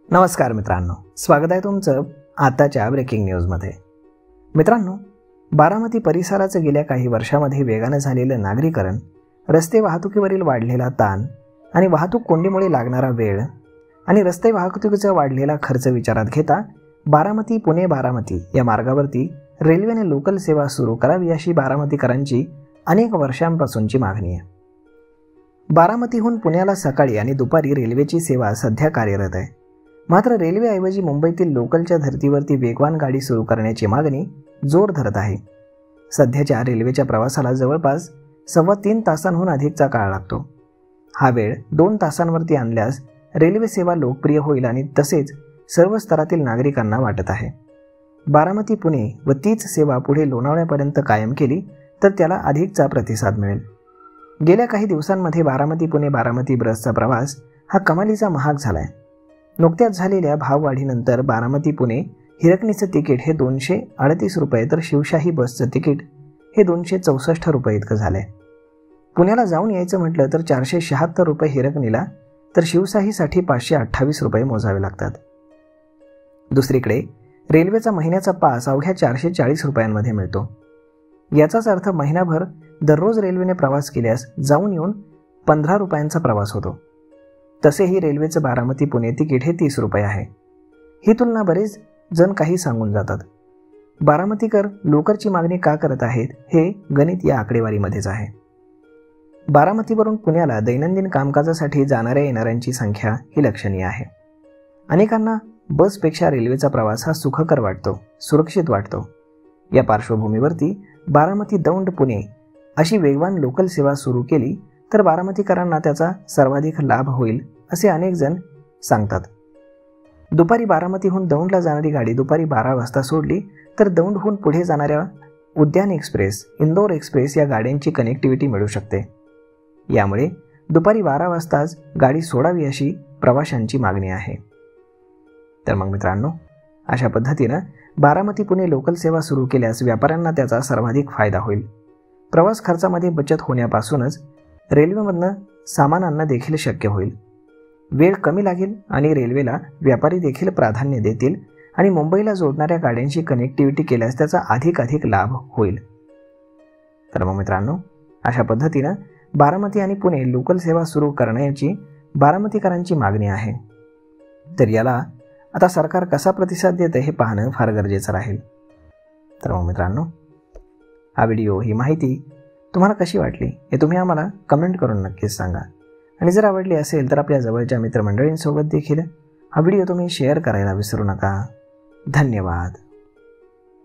नमस्कार मित्रांनो, स्वागत आहे तुमचं आताच्या ब्रेकिंग न्यूजमध्ये। मित्रांनो, बारामती परिसराचं गेल्या काही वर्षांमध्ये वेगाने झालेलं नागरीकरण, रस्ते वाहतुकीवरील वाढलेला ताण आणि वाहतूक कोंडीमुळे लागणारा वेळ आणि रस्ते वाहतुकीचा वाढलेला खर्च विचारात घेता बारामती पुणे बारामती या मार्गावरती रेल्वेने लोकल सेवा सुरू करावी अशी बारामतीकरांची अनेक वर्षांपासूनची मागणी आहे। बारामतीहून पुण्याला सकाळी आणि दुपारी रेल्वेची सेवा सध्या कार्यरत आहे। मात्र रेल्वेऐवजी मुंबईतील लोकलच्या धर्तीवरती वेगवान गाडी सुरू करण्याची मागणी जोर धरत आहे। सध्याच्या रेल्वेच्या प्रवासाला जवळपास 3.25 तासांहून अधिकचा काळ लागतो। हा वेळ 2 तासांवरती आणल्यास रेल्वे सेवा लोकप्रिय होईल आणि तसेच सर्व स्तरातील नागरिकांना वाटत आहे। बारामती पुणे व तीच सेवा पुढे लोणावळ्यापर्यंत कायम केली तर त्याला अधिकचा प्रतिसाद मिळेल। गेल्या काही दिवसांमध्ये बारामती पुणे बारामती बसचा प्रवास हा कमालीचा महाग झाला आहे। नुकत्याच झालेल्या भाववाढीनंतर बारामती पुणे हिरकणीचं तिकीट हे 238 रुपये तर शिवशाही बसचं तिकीट हे 264 रुपये इतकं झालंय। पुण्याला जाऊन यायचं म्हटलं तर 476 रुपये हिरकणीला तर शिवशाहीसाठी 528 रुपये मोजावे लागतात। दुसरीकडे रेल्वेचा महिन्याचा पास अवघ्या 440 रुपयांमध्ये मिळतो। याचाच अर्थ महिनाभर दररोज रेल्वेने प्रवास केल्यास जाऊन येऊन 15 रुपयांचा प्रवास होतो। तसेही रेल्वेचं बारामती पुणे तिकीट हे 30 रुपये आहे। ही तुलना बरेच जण काही सांगून जातात। बारामतीकर लोकलची मागणी का करत आहेत हे गणित या आकडेवारीमध्येच आहे। बारामतीवरून पुण्याला दैनंदिन कामकाजासाठी जाणाऱ्या येणाऱ्यांची संख्या ही लक्षणीय आहे। अनेकांना बसपेक्षा रेल्वेचा प्रवास हा सुखकर वाटतो, सुरक्षित वाटतो। या पार्श्वभूमीवरती बारामती दौंड पुणे अशी वेगवान लोकल सेवा सुरू केली तर बारामतीकरांना त्याचा सर्वाधिक लाभ होईल असे अनेक जण सांगतात। दुपारी बारामतीहून दौंडला जाणारी गाडी दुपारी 12 वाजता सोडली तर दौंडहून पुढे जाणाऱ्या उद्यान एक्सप्रेस, इंदोर एक्सप्रेस या गाड्यांची कनेक्टिव्हिटी मिळू शकते। यामुळे दुपारी 12 वाजताच गाडी सोडावी अशी प्रवाशांची मागणी आहे। तर मग मित्रांनो, अशा पद्धतीनं बारामती पुणे लोकल सेवा सुरू केल्यास व्यापाऱ्यांना त्याचा सर्वाधिक फायदा होईल। प्रवास खर्चामध्ये बचत होण्यापासूनच रेल्वेमधनं सामानांना देखील शक्य होईल। वेळ कमी लागेल आणि रेल्वेला व्यापारी देखील प्राधान्य देतील आणि मुंबईला जोडणाऱ्या गाड्यांची कनेक्टिव्हिटी केल्यास त्याचा अधिक लाभ होईल। तर मग मित्रांनो, अशा पद्धतीनं बारामती आणि पुणे लोकल सेवा सुरू करण्याची बारामतीकरांची मागणी आहे। तर याला आता सरकार कसा प्रतिसाद देते हे पाहणं फार गरजेचं राहील। तर मग मित्रांनो, हा व्हिडिओ, ही माहिती तुम्हाला कशी वाटली हे तुम्ही आम्हाला कमेंट करून नक्कीच सांगा। आणि जर आवडली असेल तर आपल्या जवळच्या मित्रमंडळींसोबत देखील हा व्हिडिओ तुम्ही शेअर करायला विसरू नका। धन्यवाद।